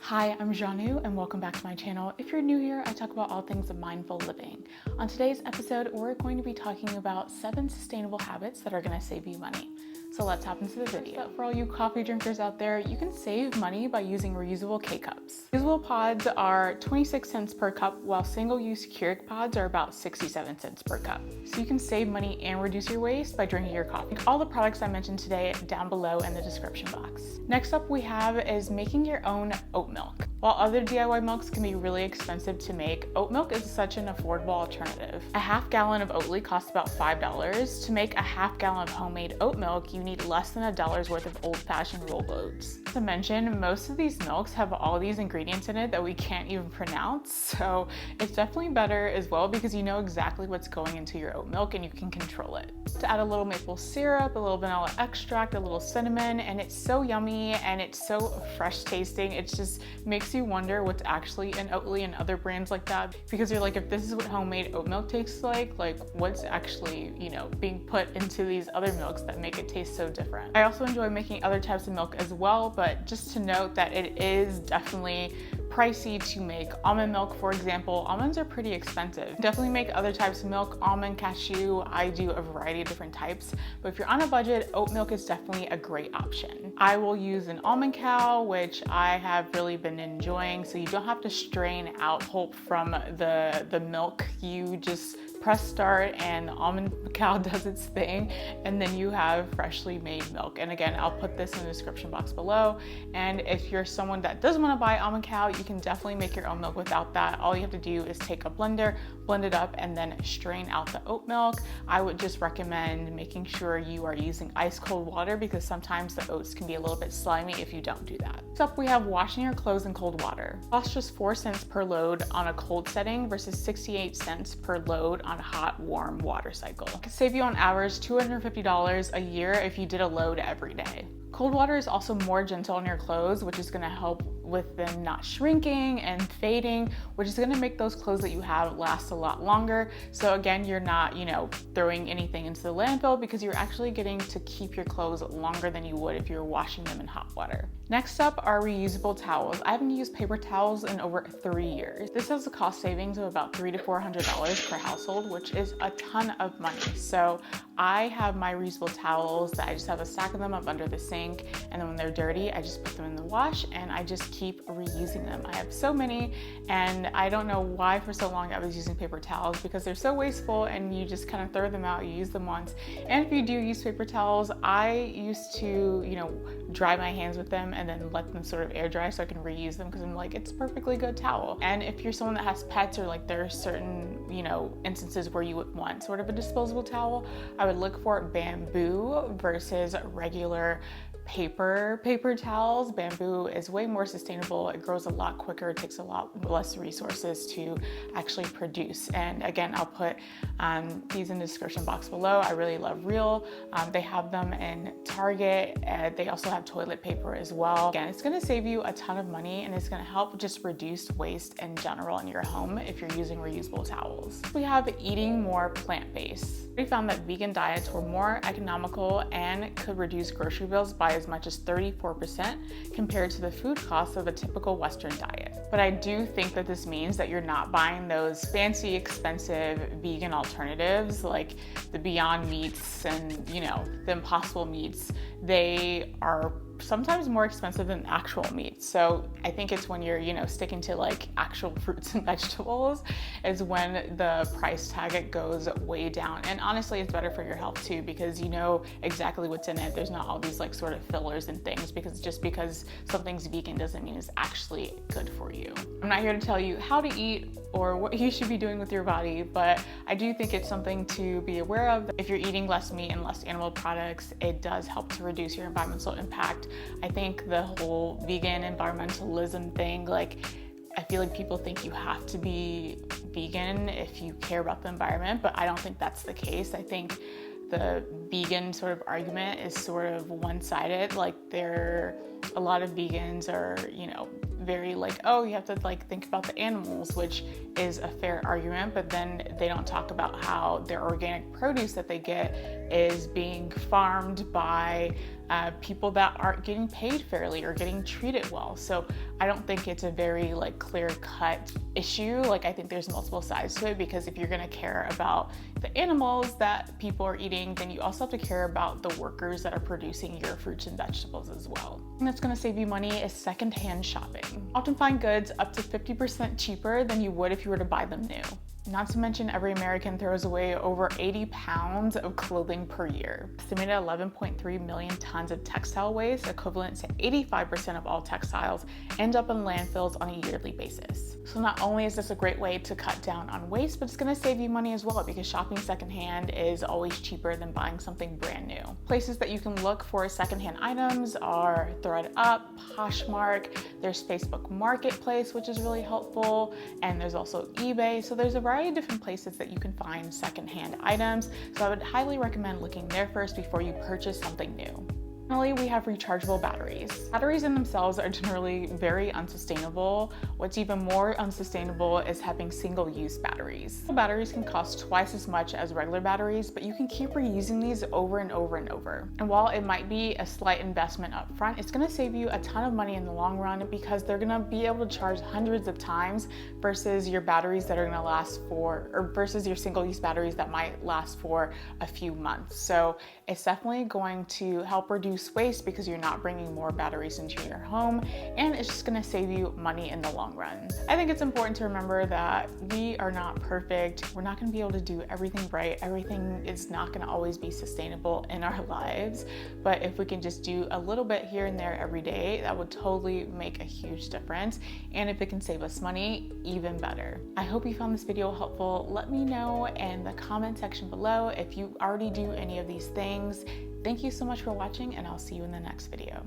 Hi, I'm Janu and welcome back to my channel. If you're new here, I talk about all things mindful living. On today's episode, we're going to be talking about 7 sustainable habits that are going to save you money. So let's hop into the video. For all you coffee drinkers out there, you can save money by using reusable K-cups. Reusable pods are 26 cents per cup, while single-use Keurig pods are about 67 cents per cup. So you can save money and reduce your waste by drinking your coffee. All the products I mentioned today down below in the description box. Next up we have is making your own oat milk. While other DIY milks can be really expensive to make, oat milk is such an affordable alternative. A half gallon of Oatly costs about $5. To make a half gallon of homemade oat milk, you need less than $1 worth of old-fashioned rolled oats. To mention, most of these milks have all these ingredients in it that we can't even pronounce, so it's definitely better as well because you know exactly what's going into your oat milk and you can control it. To add a little maple syrup, a little vanilla extract, a little cinnamon, and it's so yummy and it's so fresh tasting. It just makes you wonder what's actually in Oatly and other brands like that, because you're like, if this is what homemade oat milk tastes like what's actually, being put into these other milks that make it taste so different. I also enjoy making other types of milk as well, but just to note that it is definitely pricey to make. Almond milk, for example, almonds are pretty expensive. Definitely make other types of milk, almond, cashew. I do a variety of different types, but if you're on a budget, oat milk is definitely a great option. I will use an almond cow, which I have really been enjoying, so you don't have to strain out pulp from the milk. You just press start and the almond cow does its thing, and then you have freshly made milk. And again, I'll put this in the description box below. And if you're someone that doesn't want to buy almond cow, you can definitely make your own milk without that. All you have to do is take a blender, blend it up, and then strain out the oat milk. I would just recommend making sure you are using ice cold water because sometimes the oats can be a little bit slimy if you don't do that. Next up, we have washing your clothes in cold water. It costs just 4 cents per load on a cold setting versus 68 cents per load on a hot, warm water cycle. It could save you on average $250 a year if you did a load every day. Cold water is also more gentle on your clothes, which is going to help with them not shrinking and fading, which is going to make those clothes that you have last a lot longer. So again, you're not, throwing anything into the landfill because you're actually getting to keep your clothes longer than you would if you were washing them in hot water. Next up are reusable towels. I haven't used paper towels in over 3 years. This has a cost savings of about $300 to $400 per household, which is a ton of money. So I have my reusable towels that I just have a stack of them up under the sink, and then when they're dirty, I just put them in the wash and I just keep reusing them. I have so many, and I don't know why for so long I was using paper towels because they're so wasteful and you just kind of throw them out, you use them once. And if you do use paper towels, I used to, dry my hands with them and then let them sort of air dry so I can reuse them because I'm like, it's a perfectly good towel. And if you're someone that has pets or there are certain, instances where you would want sort of a disposable towel, I would look for bamboo versus regular paper towels. Bamboo is way more sustainable. It grows a lot quicker. It takes a lot less resources to actually produce. And again, I'll put these in the description box below. I really love Real. They have them in Target. They also have toilet paper as well. Again, it's going to save you a ton of money and it's going to help just reduce waste in general in your home if you're using reusable towels. We have eating more plant-based. We found that vegan diets were more economical and could reduce grocery bills by as much as 34% compared to the food costs of a typical Western diet. But I do think that this means that you're not buying those fancy, expensive vegan alternatives like the Beyond Meats and, the Impossible Meats. They are sometimes more expensive than actual meat. So I think it's when you're, sticking to actual fruits and vegetables is when the price tag goes way down. And honestly, it's better for your health too, because you know exactly what's in it. There's not all these sort of fillers and things, because just because something's vegan doesn't mean it's actually good for you. I'm not here to tell you how to eat or what you should be doing with your body, but I do think it's something to be aware of. If you're eating less meat and less animal products, it does help to reduce your environmental impact. I think the whole vegan environmentalism thing, I feel like people think you have to be vegan if you care about the environment, but I don't think that's the case. I think the vegan sort of argument is sort of one-sided. Like a lot of vegans are, very like, oh, you have to like think about the animals, which is a fair argument, but then they don't talk about how their organic produce that they get is being farmed by people that aren't getting paid fairly or getting treated well. So I don't think it's a very like clear-cut issue. Like I think there's multiple sides to it, because if you're gonna care about the animals that people are eating, then you also have to care about the workers that are producing your fruits and vegetables as well. And that's gonna save you money is secondhand shopping. Often find goods up to 50% cheaper than you would if you were to buy them new. Not to mention, every American throws away over 80 pounds of clothing per year. Estimated 11.3 million tons of textile waste, equivalent to 85% of all textiles, end up in landfills on a yearly basis. So not only is this a great way to cut down on waste, but it's gonna save you money as well, because shopping secondhand is always cheaper than buying something brand new. Places that you can look for secondhand items are ThredUp, Poshmark, there's Facebook Marketplace, which is really helpful, and there's also eBay. So there's a variety of different places that you can find secondhand items. So I would highly recommend looking there first before you purchase something new. Finally, we have rechargeable batteries. Batteries in themselves are generally very unsustainable. What's even more unsustainable is having single-use batteries. Batteries can cost twice as much as regular batteries, but you can keep reusing these over and over and over. And while it might be a slight investment up front, it's gonna save you a ton of money in the long run, because they're gonna be able to charge hundreds of times versus your batteries that are gonna last versus your single-use batteries that might last for a few months. So it's definitely going to help reduce waste, because you're not bringing more batteries into your home, and it's just going to save you money in the long run. I think it's important to remember that we are not perfect. We're not going to be able to do everything right. Everything is not going to always be sustainable in our lives, but if we can just do a little bit here and there every day, that would totally make a huge difference. And if it can save us money, even better. I hope you found this video helpful. Let me know in the comment section below if you already do any of these things. Thank you so much for watching, and I'll see you in the next video.